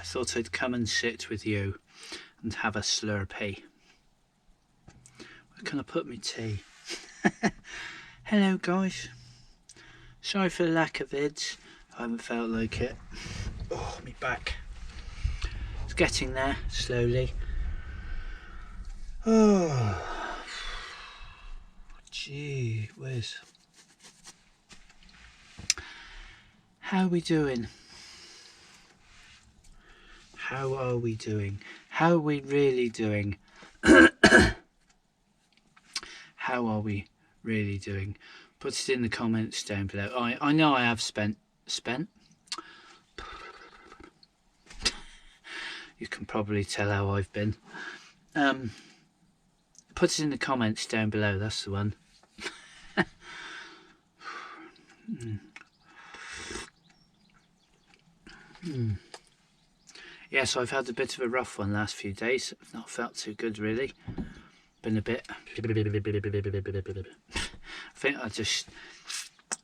thought I'd come and sit with you and have a slurpee. Where can I put my tea? Hello guys. Sorry for the lack of vids. I haven't felt like it. Oh, my back. It's getting there, slowly. Oh, gee whiz. How are we doing? How are we doing? How are we really doing? How are we really doing? Put it in the comments down below. I know I have spent. You can probably tell how I've been. Put it in the comments down below. That's the one. Yes, I've had a bit of a rough one last few days. I've not felt too good really. Been a bit. I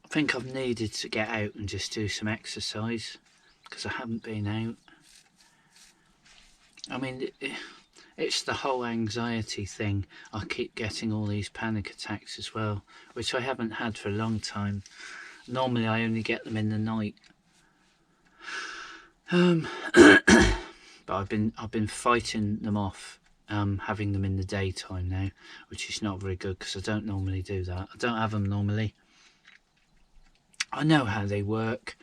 think I've needed to get out and just do some exercise because I haven't been out. I mean, it's the whole anxiety thing. I keep getting all these panic attacks as well, which I haven't had for a long time. Normally I only get them in the night. But I've been fighting them off, having them in the daytime now, which is not very good because I don't normally do that. I don't have them normally. I know how they work.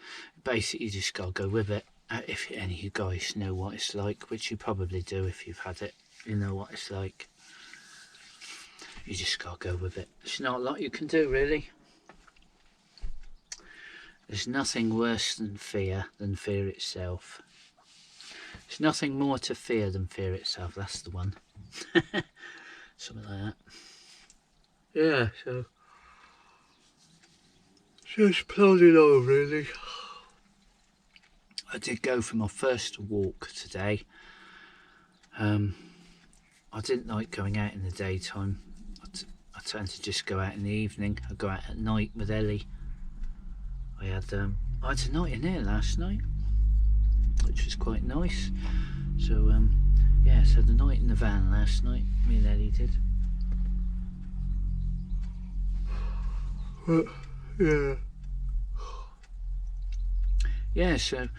Basically, you just gotta go with it. If any of you guys know what it's like, which you probably do if you've had it, you know what it's like. You just gotta go with it. There's not a lot you can do really. There's nothing worse than fear itself. There's nothing more to fear than fear itself. That's the one. Something like that. Yeah, so just plodding on really. I did go for my first walk today. I didn't like going out in the daytime. I tend to just go out in the evening. I go out at night with Ellie. I had a night in here last night, which was quite nice. So yeah, so the night in the van last night, me and Ellie did. Yeah. Yeah, so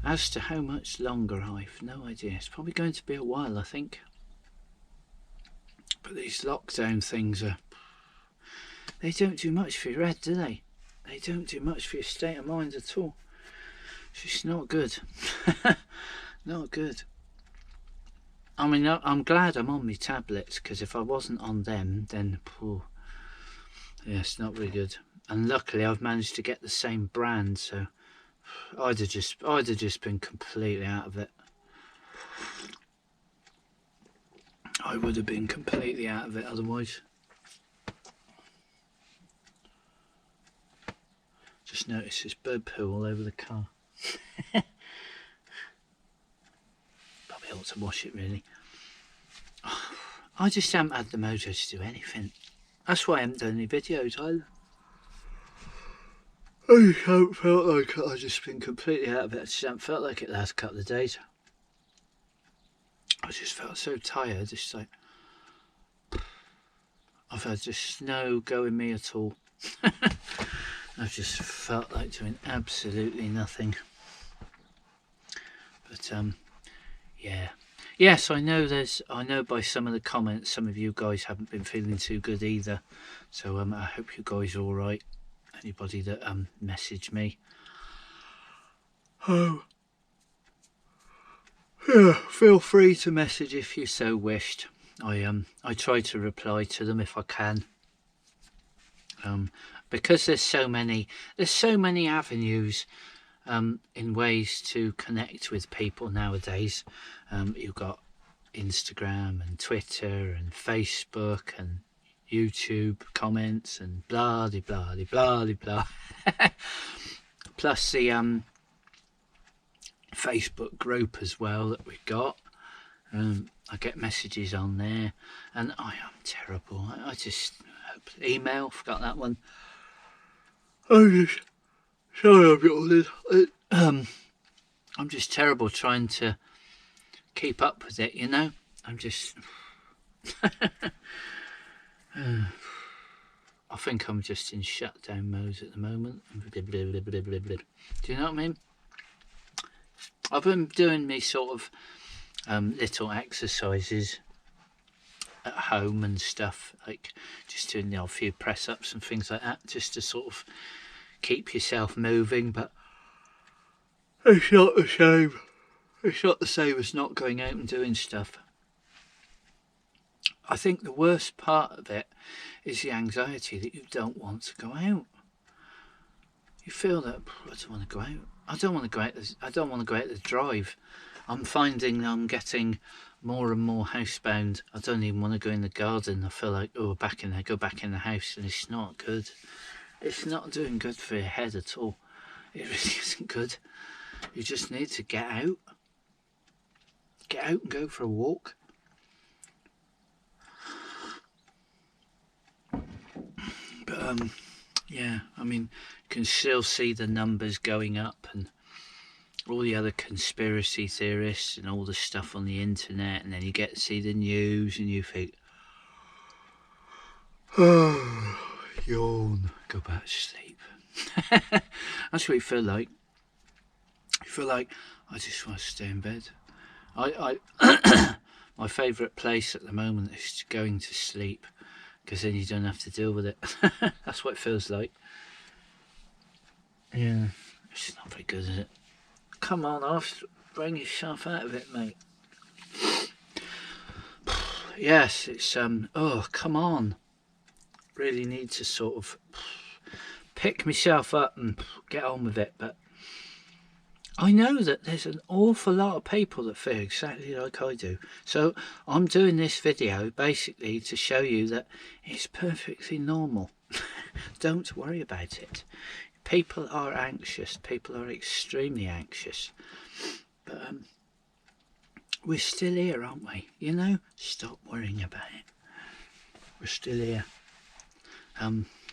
as to how much longer, I've no idea. It's probably going to be a while, I think. But these lockdown things they don't do much for your head, do they? They don't do much for your state of mind at all. It's just not good. Not good. I mean, I'm glad I'm on my tablets, because if I wasn't on them, then yeah, it's not very good. And luckily I've managed to get the same brand, so I'd have just been completely out of it. I would have been completely out of it otherwise. Just noticed this bird poo all over the car. Probably ought to wash it really. I just haven't had the mojo to do anything. That's why I haven't done any videos either. I just haven't felt like it. I've just been completely out of it. I just haven't felt like it the last couple of days. I just felt so tired. Just like I've had just no go in me at all. I've just felt like doing absolutely nothing. But yeah. Yes, I know by some of the comments, some of you guys haven't been feeling too good either. So I hope you guys are all right. Anybody that messaged me. Oh. Yeah, feel free to message if you so wished. I try to reply to them if I can. Because there's so many avenues in ways to connect with people nowadays. You've got Instagram and Twitter and Facebook and YouTube comments and blah de blah de blah de blah. Plus the Facebook group as well that we've got. I get messages on there, and I am terrible. I just email, forgot that one. I'm just sorry, I'm just terrible trying to keep up with it, you know. I'm just I think I'm just in shutdown mode at the moment. Do you know what I mean? I've been doing me sort of little exercises at home and stuff, like just doing a few press-ups and things like that, just to sort of keep yourself moving. But it's not the same. It's not the same as not going out and doing stuff. I think the worst part of it is the anxiety that you don't want to go out. You feel that I don't want to go out. I don't want to go out. I don't want to go out the drive. I'm finding I'm getting more and more housebound. I don't even want to go in the garden. I feel like, oh, go back in the house, and it's not good. It's not doing good for your head at all. It really isn't good. You just need to get out. Get out and go for a walk. But yeah, I mean, you can still see the numbers going up, and all the other conspiracy theorists and all the stuff on the internet, and then you get to see the news and you think, oh, yawn, go back to sleep. That's what you feel like. You feel like, I just want to stay in bed. I my favourite place at the moment is going to sleep, because then you don't have to deal with it. That's what it feels like. Yeah, it's not very good, is it? Come on, bring yourself out of it, mate. Yes, it's oh, come on. Really need to sort of pick myself up and get on with it. But I know that there's an awful lot of people that feel exactly like I do. So I'm doing this video basically to show you that it's perfectly normal. Don't worry about it. People are anxious. People are extremely anxious. But we're still here, aren't we? You know, stop worrying about it. We're still here.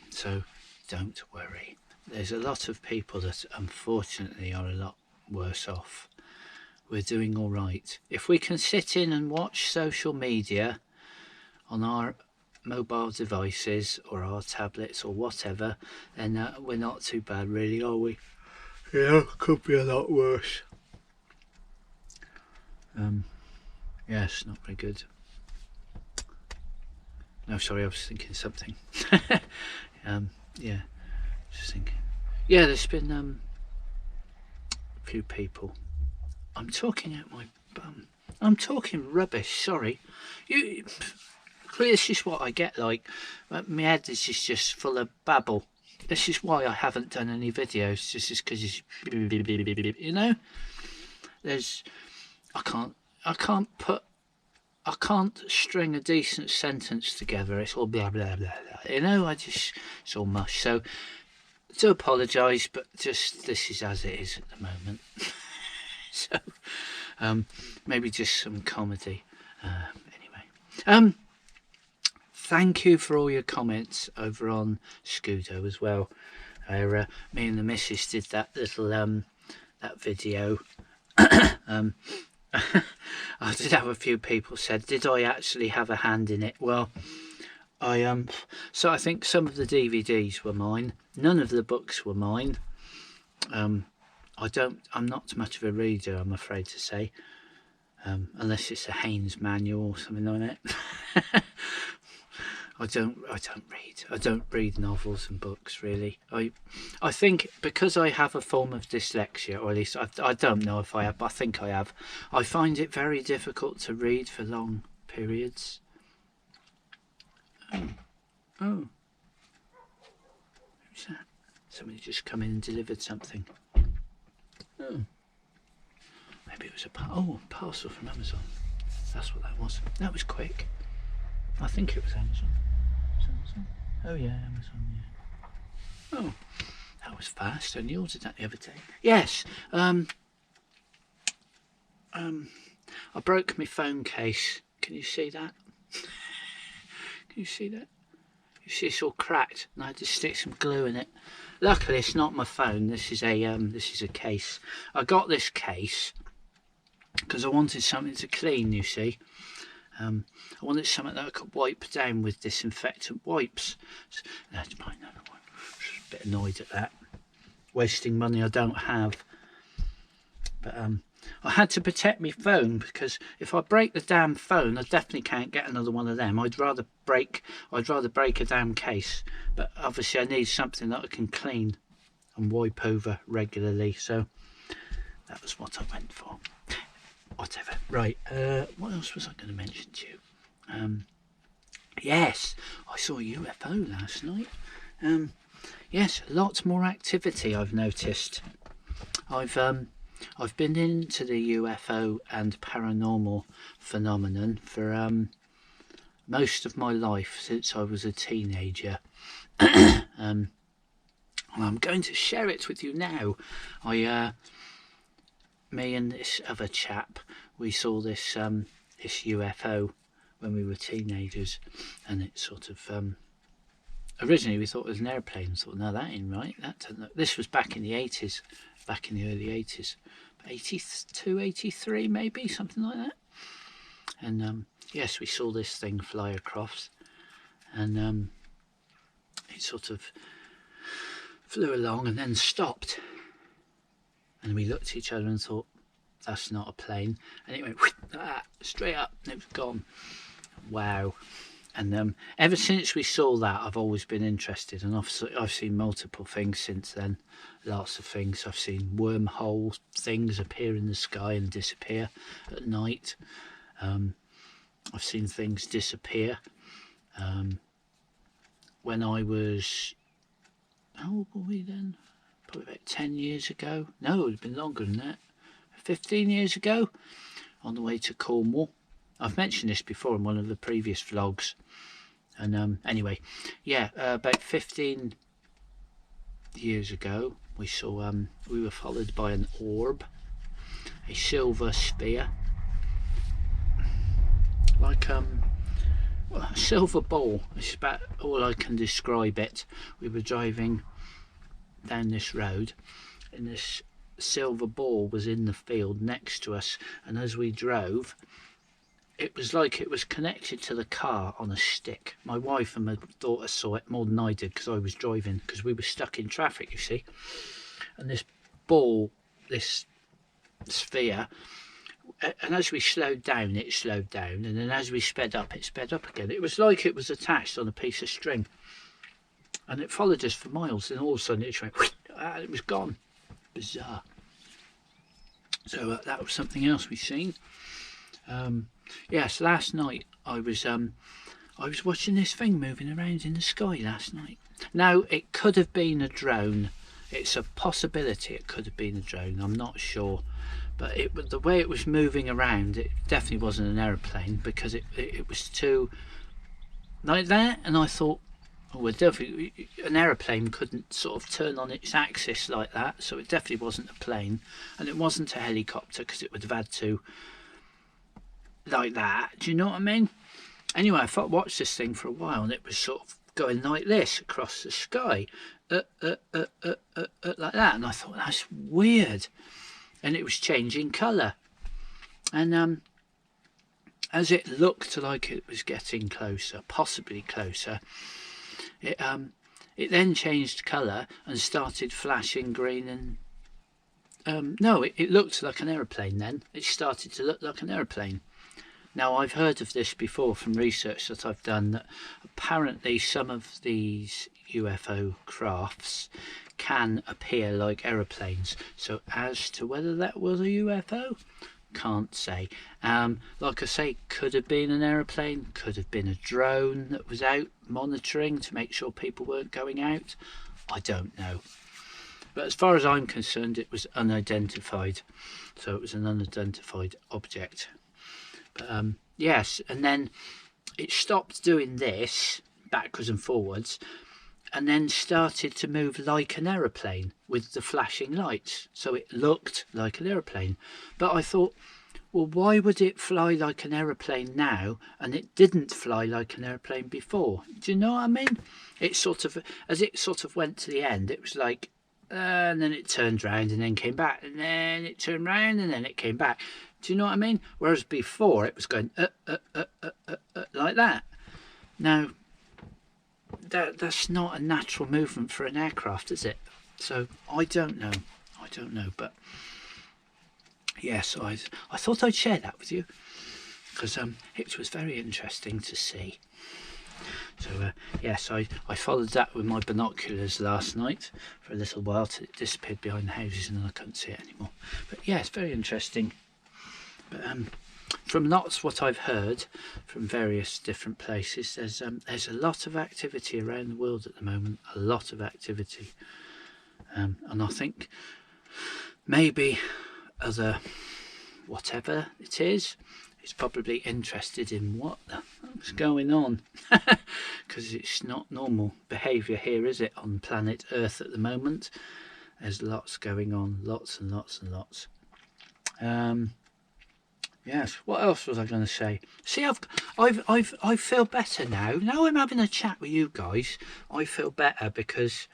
So don't worry. There's a lot of people that unfortunately are a lot worse off. We're doing all right. If we can sit in and watch social media on our mobile devices or our tablets or whatever, then we're not too bad, really, are we? Yeah, could be a lot worse. Yes, not very good. No, sorry, I was thinking something. Yeah, just thinking. Yeah, there's been a few people. I'm talking out my bum. I'm talking rubbish. Sorry. This is what I get like. My head is just full of babble. This is why I haven't done any videos. Just because it's, you know. I can't string a decent sentence together. It's all blah blah blah blah. You know, it's all mush. So I do apologise, but just this is as it is at the moment. So maybe just some comedy. Anyway, thank you for all your comments over on Scudo as well. Me and the missus did that little that video. I did have a few people said, did I actually have a hand in it? Well, so I think some of the DVDs were mine. None of the books were mine. I'm not much of a reader, I'm afraid to say, unless it's a Haynes manual or something like that. I don't read. I don't read novels and books, really. I think because I have a form of dyslexia, or at least I don't know if I have, but I think I have. I find it very difficult to read for long periods. Oh. Who's that? Somebody just come in and delivered something. Oh. Maybe it was a parcel from Amazon. That's what that was. That was quick. I think it was Amazon. Amazon? Oh yeah, Amazon, yeah. Oh, that was fast. I only ordered that the other day. Yes. I broke my phone case. Can you see that? Can you see that? You see it's all cracked, and I had to stick some glue in it. Luckily, it's not my phone. This is a case. I got this case because I wanted something to clean, you see. I wanted something that I could wipe down with disinfectant wipes. That's mine. Just a bit annoyed at that. Wasting money I don't have. But I had to protect my phone, because if I break the damn phone, I definitely can't get another one of them. I'd rather break a damn case. But obviously I need something that I can clean and wipe over regularly. So that was what I went for. Whatever. Right, what else was I going to mention to you? Yes, I saw a UFO last night. Yes, lots more activity I've noticed. I've been into the UFO and paranormal phenomenon for most of my life, since I was a teenager. I'm going to share it with you now. Me and this other chap, we saw this UFO when we were teenagers, and it sort of originally we thought it was an airplane. Thought, no, that ain't right. This was back in the 80s, back in the early 80s, 82, 83 maybe, something like that. And yes, we saw this thing fly across, and it sort of flew along and then stopped. And we looked at each other and thought, that's not a plane. And it went straight up, and it was gone. Wow. And ever since we saw that, I've always been interested. And I've seen multiple things since then. Lots of things. I've seen wormhole things appear in the sky and disappear at night. I've seen things disappear. When I was... How old were we then? Probably about 10 years ago. No, it would have been longer than that. 15 years ago, on the way to Cornwall. I've mentioned this before in one of the previous vlogs. And anyway, yeah, about 15 years ago, we saw we were followed by an orb, a silver sphere, like a silver ball. It's about all I can describe it. We were driving down this road, and this silver ball was in the field next to us, and as we drove, it was like it was connected to the car on a stick. My wife and my daughter saw it more than I did, because I was driving, because we were stuck in traffic, you see. And this ball, this sphere, and as we slowed down, it slowed down, and then as we sped up, it sped up again. It was like it was attached on a piece of string, and it followed us for miles, and all of a sudden it just went, and it was gone. Bizarre. So that was something else we've seen. Yes, last night I was watching this thing moving around in the sky last night. Now, it could have been a drone. It's a possibility it could have been a drone. I'm not sure, but the way it was moving around, it definitely wasn't an aeroplane, because it was too like that. And I thought, well, definitely an aeroplane couldn't sort of turn on its axis like that, so it definitely wasn't a plane, and it wasn't a helicopter, because it would have had to like that. Do you know what I mean? Anyway, I watched this thing for a while, and it was sort of going like this across the sky, like that, and I thought, that's weird. And it was changing colour, and as it looked like it was getting closer, possibly closer, it then changed colour and started flashing green, and no, it looked like an aeroplane then. It started to look like an aeroplane. Now, I've heard of this before from research that I've done, that apparently some of these UFO crafts can appear like aeroplanes. So as to whether that was a UFO, can't say. Like I say, could have been an aeroplane, could have been a drone that was out monitoring to make sure people weren't going out. I don't know. But as far as I'm concerned, it was unidentified. So it was an unidentified object. But yes, and then it stopped doing this backwards and forwards, and then started to move like an aeroplane with the flashing lights. So it looked like an aeroplane. But I thought, well, why would it fly like an aeroplane now and it didn't fly like an aeroplane before? Do you know what I mean? It sort of, as it sort of went to the end, it was like, and then it turned round and then came back, and then it turned round and then it came back. Do you know what I mean? Whereas before it was going like that. Now, that's not a natural movement for an aircraft, is it? So I don't know. But yes, I thought I'd share that with you because it was very interesting to see. So yes, I followed that with my binoculars last night for a little while till it disappeared behind the houses and I couldn't see it anymore. But yeah, it's very interesting. But from lots what I've heard from various different places, there's a lot of activity around the world at the moment. A lot of activity, and I think maybe other whatever it is probably interested in what's going on, because it's not normal behaviour here, is it, on planet Earth at the moment? There's lots going on, lots and lots and lots. Yes. What else was I going to say? See, I feel better now. Now I'm having a chat with you guys. I feel better because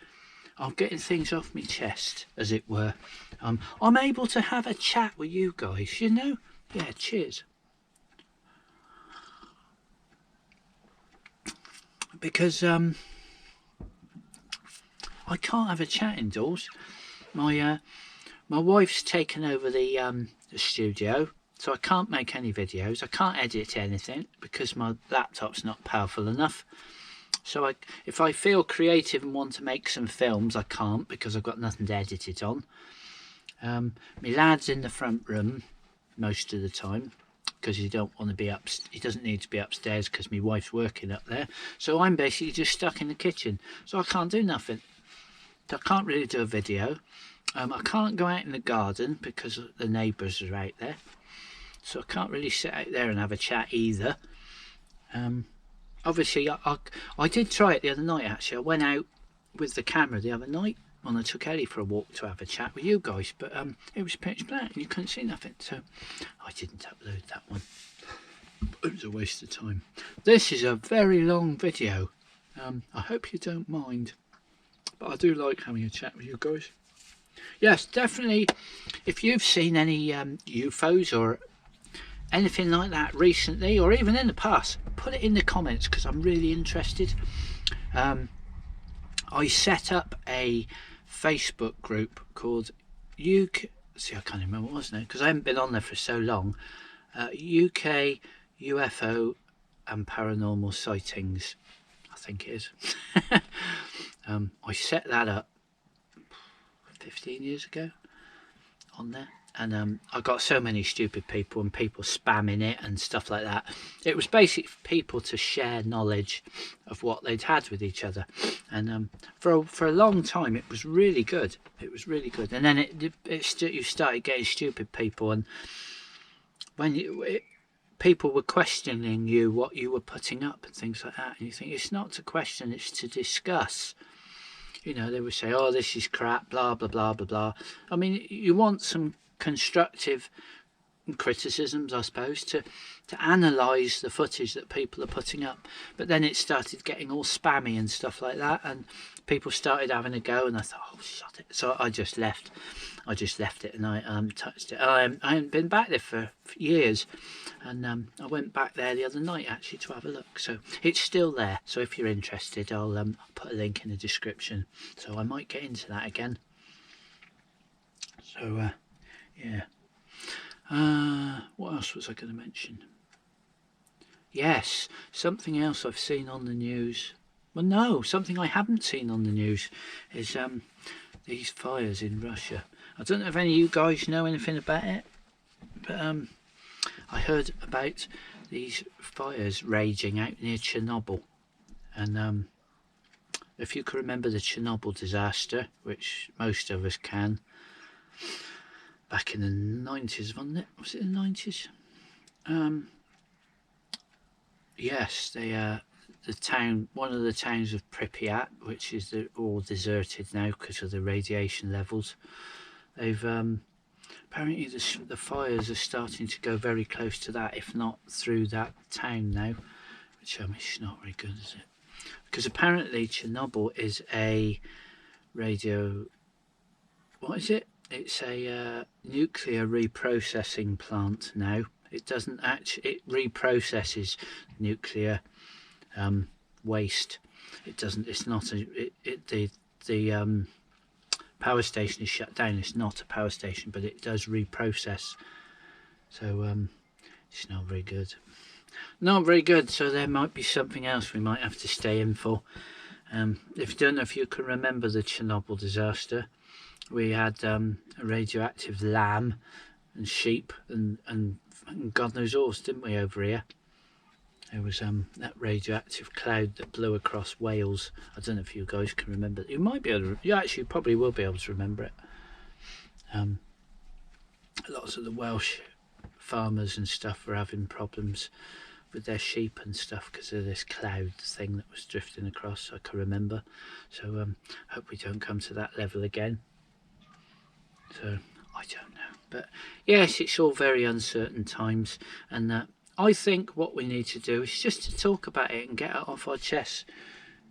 I'm getting things off my chest, as it were. I'm able to have a chat with you guys. You know. Yeah. Cheers. Because I can't have a chat indoors. My wife's taken over the studio. So I can't make any videos, I can't edit anything because my laptop's not powerful enough. So if I feel creative and want to make some films, I can't because I've got nothing to edit it on. My lad's in the front room most of the time because he doesn't need to be upstairs because my wife's working up there. So I'm basically just stuck in the kitchen. So I can't do nothing. So I can't really do a video. I can't go out in the garden because the neighbours are out there. So I can't really sit out there and have a chat either. Obviously, I did try it the other night, actually. I went out with the camera the other night when I took Ellie for a walk to have a chat with you guys. But it was pitch black and you couldn't see nothing. So I didn't upload that one. It was a waste of time. This is a very long video. I hope you don't mind. But I do like having a chat with you guys. Yes, definitely. If you've seen any UFOs or anything like that recently or even in the past, put it in the comments because I'm really interested. I set up a Facebook group called UK, see I can't remember what it was now because I haven't been on there for so long, UK UFO and Paranormal Sightings, I think it is. I set that up 15 years ago on there. And I got so many stupid people and people spamming it and stuff like that. It was basically for people to share knowledge of what they'd had with each other. And for a long time, it was really good. It was really good. And then you started getting stupid people. And when people were questioning you, what you were putting up and things like that. And you think, it's not to question, it's to discuss. You know, they would say, oh, this is crap, blah, blah, blah, blah, blah. I mean, you want some constructive criticisms, I suppose, to analyse the footage that people are putting up. But then it started getting all spammy and stuff like that, and people started having a go, and I thought, oh, shut it. So I just left it, and I touched it. I haven't been back there for years, and I went back there the other night actually to have a look. So it's still there, so if you're interested, I'll put a link in the description. So I might get into that again. So yeah. What else was I going to mention? Yes, something else I've seen on the news. Well, no, something I haven't seen on the news is these fires in Russia. I don't know if any of you guys know anything about it, but I heard about these fires raging out near Chernobyl. And if you can remember the Chernobyl disaster, which most of us can, back in the 90s, wasn't it? Was it the 90s? Yes, the town, one of the towns of Pripyat, which is all deserted now because of the radiation levels. They've apparently the fires are starting to go very close to that, if not through that town now, which is not very good, is it? Because apparently Chernobyl is a what is it? it's a nuclear reprocessing plant now. It doesn't actually, it reprocesses nuclear waste. It doesn't, it's not the power station is shut down. It's not a power station, but it does reprocess. So it's not very good. Not very good. So there might be something else we might have to stay in for. If you don't know if you can remember the Chernobyl disaster, we had a radioactive lamb and sheep and God knows horse, didn't we, over here? There was that radioactive cloud that blew across Wales. I don't know if you guys can remember. You might be able to, you actually probably will be able to remember it. Lots of the Welsh farmers and stuff were having problems with their sheep and stuff because of this cloud thing that was drifting across. I can remember. So hope we don't come to that level again. So I don't know, but yes, it's all very uncertain times, and I think what we need to do is just to talk about it and get it off our chests,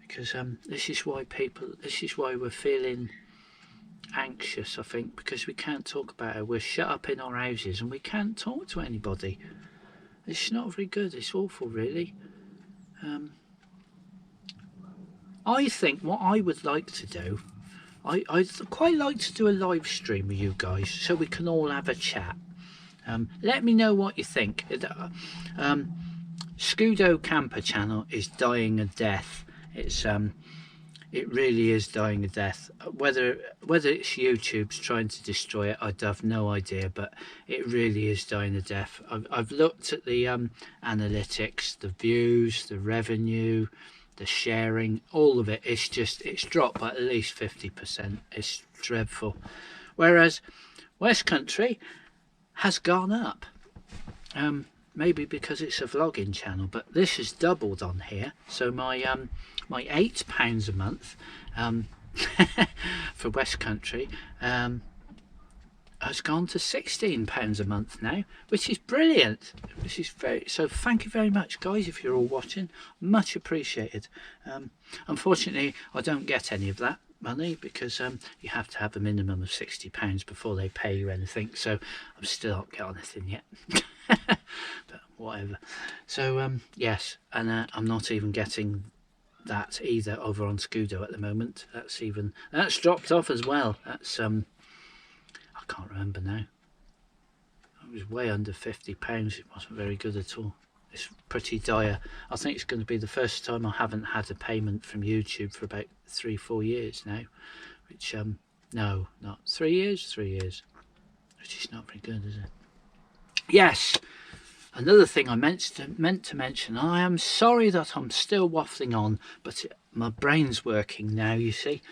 because this is why we're feeling anxious, I think, because we can't talk about it. We're shut up in our houses and we can't talk to anybody. It's not very good. It's awful, really. I think what I would like to do, I'd quite like to do a live stream with you guys so we can all have a chat. Let me know what you think. Scudo Camper channel is dying a death. It really is dying a death. Whether it's YouTube's trying to destroy it, I'd have no idea, but it really is dying a death. I've looked at the analytics, the views, the revenue, the sharing, all of it. It's dropped by at least 50%. It's dreadful. Whereas Westcountry has gone up. Maybe because it's a vlogging channel, but this has doubled on here. So my £8 a month for Westcountry has gone to £16 a month now, which is brilliant. Which is so thank you very much, guys, if you're all watching. Much appreciated. Unfortunately, I don't get any of that money because you have to have a minimum of £60 before they pay you anything, so I'm still not getting anything yet. But whatever. So yes, and I'm not even getting that either over on Scudo at the moment. That's dropped off as well. That's I can't remember now. It was way under £50. It wasn't very good at all. It's pretty dire. I think it's going to be the first time I haven't had a payment from YouTube for about 3-4 years now, which no, not 3 years, 3 years, which is not very good, is it? Yes, another thing I meant to mention. I am sorry that I'm still waffling on, but my brain's working now, you see.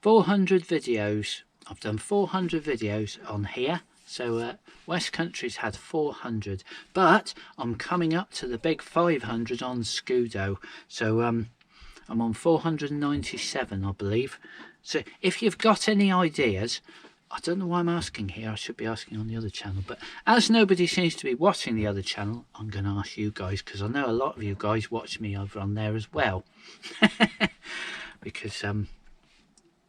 400 videos. I've done 400 videos on here. So Westcountry's had 400, but I'm coming up to the big 500 on Scudo. So I'm on 497, I believe. So if you've got any ideas, I don't know why I'm asking here. I should be asking on the other channel, but as nobody seems to be watching the other channel, I'm going to ask you guys, because I know a lot of you guys watch me over on there as well. Because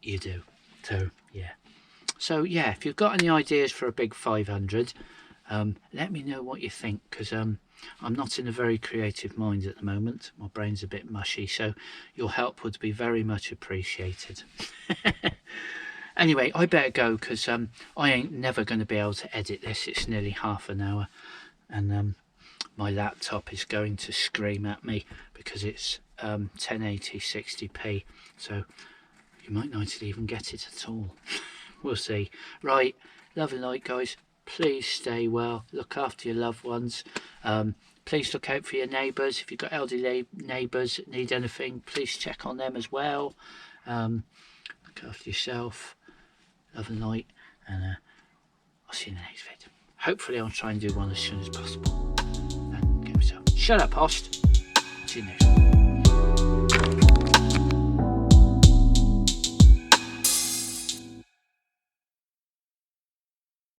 you do. So yeah. So yeah, if you've got any ideas for a big 500, let me know what you think, because I'm not in a very creative mind at the moment. My brain's a bit mushy, so your help would be very much appreciated. Anyway, I better go, because I ain't never going to be able to edit this. It's nearly half an hour, and my laptop is going to scream at me because it's 1080 60p, so you might not even get it at all. We'll see. Right, love and light, guys. Please stay well. Look after your loved ones. Please look out for your neighbours. If you've got elderly neighbours that need anything, please check on them as well. Look after yourself. Love and light. And I'll see you in the next video. Hopefully I'll try and do one as soon as possible. And get myself. Shut up, host. See you next time.